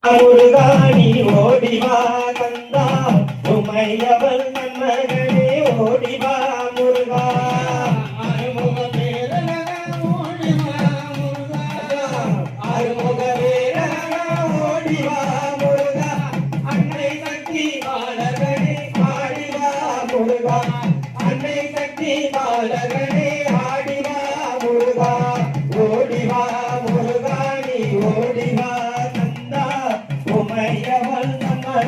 முருகாணி ஓடிவா கந்தா உமையவள் நன்மகனே ஓடிவா முருகா அருமுக வேலன ஓடிவா முருகா அருமுக வேலன ஓடிவா முருகா அன்னை சக்தி பாலகனே ஆடிவா முருகா அன்னை சக்தி பாலகனே ஆடிவா முருகா ஓடிவா முருகாணி ஓடிவா உமையவள் நம்மை